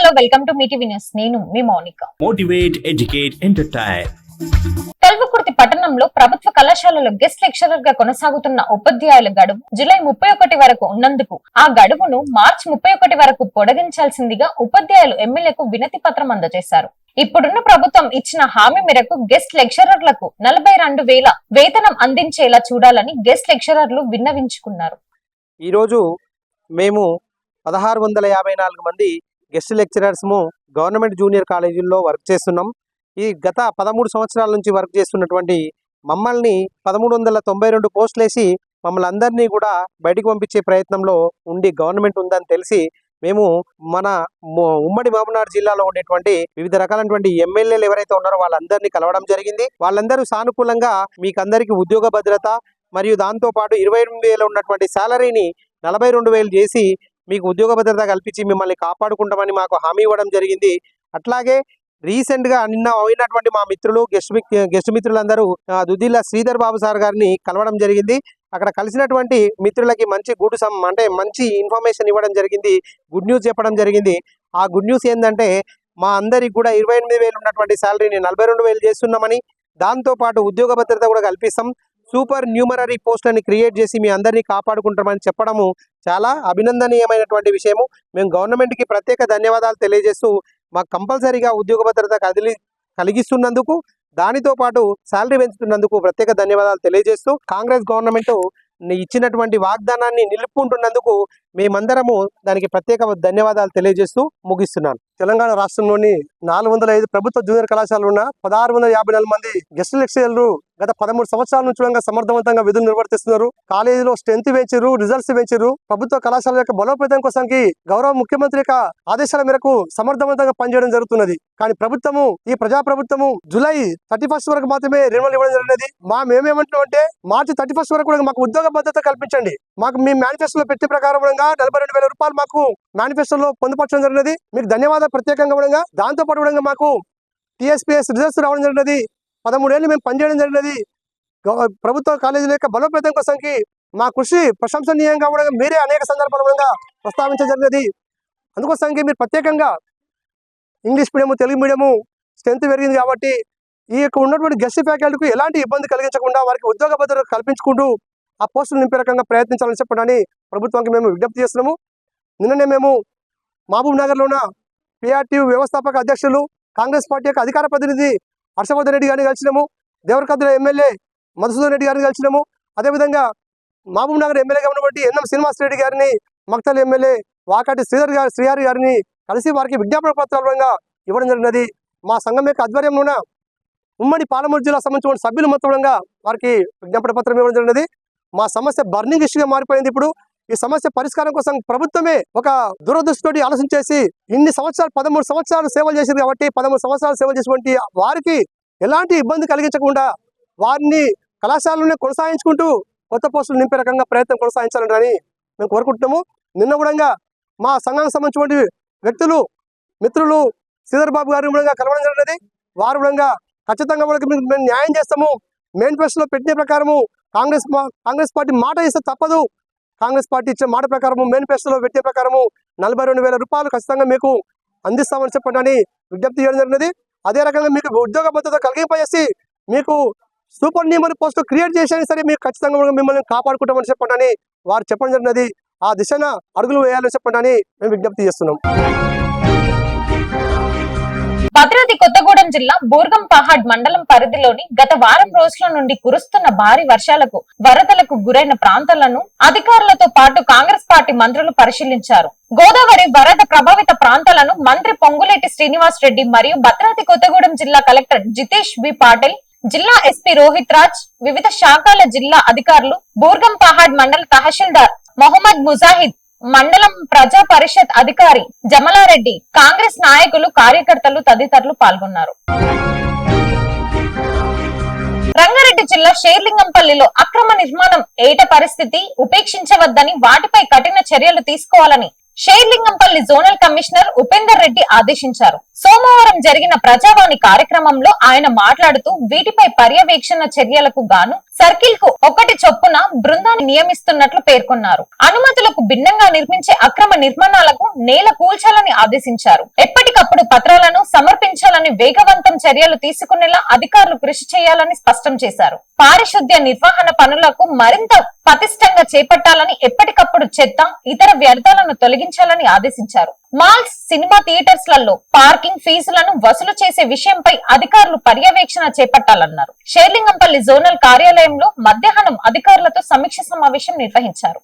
Hello welcome to MeTV news. నేను మీ Mounika. Motivate, educate, entertain. Kalwakurthy పట్టణంలో ప్రభుత్వ కళాశాలలో గెస్ట్ లెక్చరర్ గా కొనసాగుతున్న ఉపాధ్యాయుల గడువు జూలై 31 వరకు ఉన్నందుకు ఆ గడువును మార్చి 31 వరకు పొడిగించాల్సిందిగా ఉపాధ్యాయులు ఎమ్మెల్యేకు వినతి పత్రం అందజేశారు. ఇప్పుడున్న ప్రభుత్వం ఇచ్చిన హామీ మేరకు గెస్ట్ లెక్చరర్లకు 42,000 వేతనం అందించేలా చూడాలని గెస్ట్ లెక్చరర్లు విన్నవించుకున్నారు. ఈ రోజు మేము 1654 మంది గెస్ట్ లెక్చరర్స్ గవర్నమెంట్ జూనియర్ కాలేజీల్లో వర్క్ చేస్తున్నాం. ఈ గత 13 సంవత్సరాల నుంచి వర్క్ చేస్తున్నటువంటి మమ్మల్ని 1392 పోస్టులు వేసి మమ్మల్ని అందరినీ కూడా బయటికి పంపించే ప్రయత్నంలో ఉండి గవర్నమెంట్ ఉందని తెలిసి మేము మన ఉమ్మడి మహబూబ్నగర్ జిల్లాలో ఉండేటువంటి వివిధ రకాలైనటువంటి ఎమ్మెల్యేలు ఎవరైతే ఉన్నారో వాళ్ళందరినీ కలవడం జరిగింది. వాళ్ళందరూ సానుకూలంగా మీకు అందరికీ ఉద్యోగ భద్రత మరియు దాంతోపాటు 28,000 ఉన్నటువంటి శాలరీని 42,000 చేసి మీకు ఉద్యోగ భద్రత కల్పించి మిమ్మల్ని కాపాడుకుంటామని మాకు హామీ ఇవ్వడం జరిగింది. అట్లాగే రీసెంట్గా నిన్న అయినటువంటి మా మిత్రులు గెస్ట్ మిత్రులందరూ దుద్దిల్ల శ్రీధర్ బాబు సార్ గారిని కలవడం జరిగింది. అక్కడ కలిసినటువంటి మిత్రులకి మంచి అంటే మంచి ఇన్ఫర్మేషన్ ఇవ్వడం జరిగింది, గుడ్ న్యూస్ చెప్పడం జరిగింది. ఆ గుడ్ న్యూస్ ఏంటంటే మా అందరికి కూడా 28,000 ఉన్నటువంటి శాలరీని 42,000 చేస్తున్నామని, దాంతోపాటు ఉద్యోగ భద్రత కూడా కల్పిస్తాం, సూపర్ న్యూమరరీ పోస్ట్ అని క్రియేట్ చేసి మీ అందరినీ కాపాడుకుంటామని చెప్పడము చాలా అభినందనీయమైనటువంటి విషయము. మేము గవర్నమెంట్కి ప్రత్యేక ధన్యవాదాలు తెలియజేస్తూ మాకు కంపల్సరీగా ఉద్యోగ భద్రత కలిగిస్తున్నందుకు, దానితో పాటు శాలరీ పెంచుతున్నందుకు ప్రత్యేక ధన్యవాదాలు తెలియజేస్తూ కాంగ్రెస్ గవర్నమెంట్ ఇచ్చినటువంటి వాగ్దానాన్ని నిలుపుకుంటున్నందుకు మేమందరము దానికి ప్రత్యేక ధన్యవాదాలు తెలియజేస్తూ ముగిస్తున్నాను. తెలంగాణ రాష్ట్రంలోని 405 ప్రభుత్వ జూనియర్ కళాశాలలు ఉన్న 1654 మంది గెస్ట్ లెక్చరర్లు గత 13 సంవత్సరాల నుంచి సమర్థవంతంగా విధులు నిర్వర్తిస్తున్నారు. కాలేజీలో స్ట్రెంత్ పెంచారు, రిజల్ట్స్ పెంచారు. ప్రభుత్వ కళాశాల యొక్క బలోపేతం కోసంకి గౌరవ ముఖ్యమంత్రి యొక్క ఆదేశాల మేరకు సమర్థవంతంగా పనిచేయడం జరుగుతున్నది. కానీ ప్రభుత్వము, ఈ ప్రజాప్రభుత్వము జూలై 31 వరకు మాత్రమే రెన్యువల్ ఇవ్వడం జరిగినది. మేమేమంటున్నాం అంటే మార్చి 31 వరకు కూడా మాకు ఉద్యోగ భద్రత కల్పించండి. మాకు మీ మేనిఫెస్టోలో పెట్టే ప్రకారం 42,000 రూపాయలు మాకు మేనిఫెస్టోలో పొందుపరచడం జరిగినది. మీకు ధన్యవాదాలు ప్రత్యేకంగా కూడా. దాంతో పాటు మాకు టీఎస్పీఎస్ రిజల్ట్స్ రావడం జరిగినది. 13 ఏళ్ళు మేము పనిచేయడం జరిగినది. ప్రభుత్వ కాలేజీల యొక్క బలోపేతం కోసంకి మా కృషి ప్రశంసనీయంగా కూడా మీరే అనేక సందర్భాలుగా ప్రస్తావించడం జరిగినది. అందుకోసానికి మీరు ప్రత్యేకంగా English medium, Telugu medium strength పెరిగింది కాబట్టి ఈ యొక్క ఉన్నటువంటి గెస్ట్ ఫ్యాకల్టీకి ఎలాంటి ఇబ్బంది కలిగించకుండా వారికి ఉద్యోగ భద్రత కల్పించుకుంటూ ఆ పోస్టులు నింపే రకంగా ప్రయత్నించాలని చెప్పడానికి ప్రభుత్వానికి మేము విజ్ఞప్తి చేస్తున్నాము. నిన్ననే మేము మహబూబ్ నగర్లో ఉన్న పిఆర్టీ వ్యవస్థాపక అధ్యక్షులు, కాంగ్రెస్ పార్టీ యొక్క అధికార ప్రతినిధి హర్షవర్ధన్ రెడ్డి గారిని కలిసినాము. దేవరకద్ర ఎమ్మెల్యే మధుసూదన్ రెడ్డి గారిని కలిసినాము. అదేవిధంగా మహబూబ్ నగర్ ఎమ్మెల్యేగా ఉన్నటువంటి ఎన్ఎం శ్రీనివాస్ రెడ్డి గారిని, మక్తల్ ఎమ్మెల్యే వాకాటి శ్రీహరి గారిని కలిసి వారికి విజ్ఞాపన పత్రాలుగా ఇవ్వడం జరిగినది. మా సంఘం యొక్క ఆధ్వర్యంలో ఉన్న ఉమ్మడి పాలమూరు జిల్లా సంబంధించిన సభ్యులు మొత్తంగా వారికి విజ్ఞాపన పత్రం ఇవ్వడం జరిగినది. మా సమస్య బర్నింగ్ ఇష్యూగా మారిపోయింది. ఇప్పుడు ఈ సమస్య పరిష్కారం కోసం ప్రభుత్వమే ఒక దురదృష్టితోటి ఆలోచించేసి ఇన్ని సంవత్సరాలు 13 సంవత్సరాలు సేవలు చేసింది కాబట్టి 13 సంవత్సరాలు సేవలు చేసినటువంటి వారికి ఎలాంటి ఇబ్బంది కలిగించకుండా వారిని కళాశాలలోనే కొనసాగించుకుంటూ కొత్త పోస్టులు నింపే రకంగా ప్రయత్నం కొనసాగించాలని మేము కోరుకుంటున్నాము. నిన్న కూడా మా సంఘానికి సంబంధించిన వ్యక్తులు, మిత్రులు శ్రీధర్ బాబు గారిని కూడా కలవడం జరిగినది. వారు కూడా ఖచ్చితంగా మేము న్యాయం చేస్తాము, మేనిఫెస్టోలో పెట్టిన ప్రకారము కాంగ్రెస్ పార్టీ మాట ఇస్తే తప్పదు, కాంగ్రెస్ పార్టీ ఇచ్చే మాట ప్రకారము మేనిఫెస్టోలో పెట్టే ప్రకారము 42,000 రూపాయలు ఖచ్చితంగా మీకు అందిస్తామని చెప్పండి విజ్ఞప్తి చేయడం జరిగినది. అదే రకంగా మీకు ఉద్యోగ భద్రత కలిగింపజేసి మీకు సూపర్ న్యూమరీ పోస్ట్ క్రియేట్ చేసినా సరే మీకు ఖచ్చితంగా మిమ్మల్ని కాపాడుకుంటామని చెప్పండి వారు చెప్పడం జరిగినది. ఆ దిశన అడుగులు వేయాలని చెప్పండి మేము విజ్ఞప్తి చేస్తున్నాం. భద్రాద్రి కొత్తగూడెం జిల్లా బూర్గం పహాడ్ మండలం పరిధిలోని గత వారం రోజుల నుండి కురుస్తున్న భారీ వర్షాలకు వరదలకు గురైన ప్రాంతాలను అధికారులతో పాటు కాంగ్రెస్ పార్టీ మంత్రులు పరిశీలించారు. గోదావరి వరద ప్రభావిత ప్రాంతాలను మంత్రి పొంగులేటి శ్రీనివాస్ రెడ్డి మరియు భద్రాద్రి కొత్తగూడెం జిల్లా కలెక్టర్ జితేష్ వి పాటిల్, జిల్లా ఎస్పీ రోహిత్ రాజ్, వివిధ శాఖల జిల్లా అధికారులు, బూర్గం పహాడ్ మండల తహసీల్దార్ మొహమ్మద్ ముజాహిద్, మండలం ప్రజా పరిషత్ అధికారి జమలారెడ్డి, కాంగ్రెస్ నాయకులు, కార్యకర్తలు తదితరులు పాల్గొన్నారు. రంగారెడ్డి జిల్లా షేర్లింగంపల్లిలో అక్రమ నిర్మాణం ఏట పరిస్థితి ఉపేక్షించవద్దని, వాటిపై కఠిన చర్యలు తీసుకోవాలని షేర్లింగంపల్లి జోనల్ కమిషనర్ ఉపేందర్ రెడ్డి ఆదేశించారు. సోమవారం జరిగిన ప్రజావాణి కార్యక్రమంలో ఆయన మాట్లాడుతూ వీటిపై పర్యవేక్షణ చర్యలకు గాను సర్కిల్ కు 1 చొప్పున బృందాన్ని నియమిస్తున్నట్లు పేర్కొన్నారు. అనుమతులకు భిన్నంగా నిర్మించే అక్రమ నిర్మాణాలకు నేల కూల్చాలని ఆదేశించారు. ఎప్పటికప్పుడు పత్రాలను సమర్పించాలని, వేగవంతం చర్యలు తీసుకునేలా అధికారులు కృషి చేయాలని స్పష్టం చేశారు. పారిశుద్ధ్య నిర్వహణ పనులకు మరింత పటిష్టంగా చేపట్టాలని, ఎప్పటికప్పుడు చెత్త, ఇతర వ్యర్థాలను తొలగించాలని ఆదేశించారు. మాల్స్, సినిమా థియేటర్స్ లలో పార్కింగ్ ఫీజులను వసూలు చేసే విషయంపై అధికారులు పర్యవేక్షణ చేపట్టాలన్నారు. షేర్లింగంపల్లి జోనల్ కార్యాలయంలో మధ్యాహ్నం అధికారులతో సమీక్ష సమావేశం నిర్వహించారు.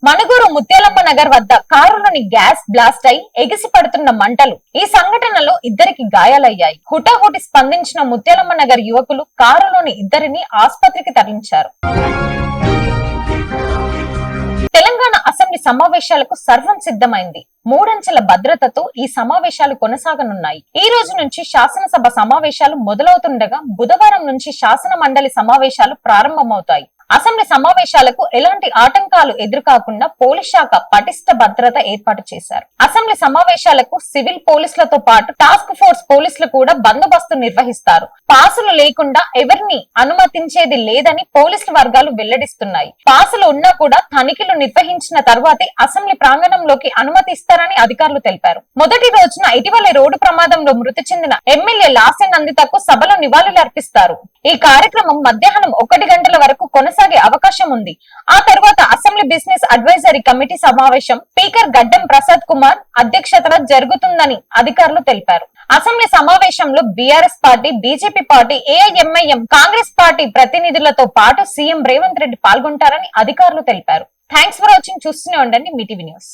మణుగూరు ముత్యాలమ్మ నగర్ వద్ద కారులోని గ్యాస్ బ్లాస్ట్ అయి ఎగిసి పడుతున్న మంటలు. ఈ సంఘటనలో 2కి గాయాలయ్యాయి. హుటాహుటి స్పందించిన ముత్యాలమ్మ నగర్ యువకులు కారులోని 2ని ఆసుపత్రికి తరలించారు. తెలంగాణ అసెంబ్లీ సమావేశాలకు సర్వం సిద్ధమైంది. 3 అంచెల భద్రతతో ఈ సమావేశాలు కొనసాగనున్నాయి. ఈ రోజు నుంచి శాసనసభ సమావేశాలు మొదలవుతుండగా బుధవారం నుంచి శాసన మండలి సమావేశాలు ప్రారంభమవుతాయి. అసెంబ్లీ సమావేశాలకు ఎలాంటి ఆటంకాలు ఎదురుకాకుండా పోలీస్ శాఖ పటిష్ట భద్రత ఏర్పాటు చేశారు. అసెంబ్లీ సమావేశాలకు సివిల్ పోలీసులతో పాటు టాస్క్ ఫోర్స్ పోలీసులు కూడా బందోబస్తు నిర్వహిస్తారు. పాసులు లేకుండా ఎవరిని అనుమతించేది లేదని పోలీసుల వర్గాలు వెల్లడిస్తున్నాయి. పాసులు ఉన్నా కూడా తనిఖీలు నిర్వహించిన తర్వాతే అసెంబ్లీ ప్రాంగణంలోకి అనుమతి ఇస్తారని అధికారులు తెలిపారు. మొదటి రోజున ఇటీవల రోడ్డు ప్రమాదంలో మృతి చెందిన ఎమ్మెల్యే లాసె నందితకు సభలో నివాళులు అర్పిస్తారు. ఈ కార్యక్రమం మధ్యాహ్నం 1 గంటల వరకు కొనసాగే అవకాశం ఉంది. ఆ తర్వాత అసెంబ్లీ బిజినెస్ అడ్వైజరీ కమిటీ సమావేశం స్పీకర్ గడ్డం ప్రసాద్ కుమార్ అధ్యక్షతన జరుగుతుందని అధికారులు తెలిపారు. అసెంబ్లీ సమావేశంలో BRS party, BJP party, AIMIM, Congress party ప్రతినిధులతో పాటు సీఎం రేవంత్ రెడ్డి పాల్గొంటారని అధికారులు తెలిపారు. Thanks for watching. చూస్తూనే ఉండండి మీ టీవీ న్యూస్.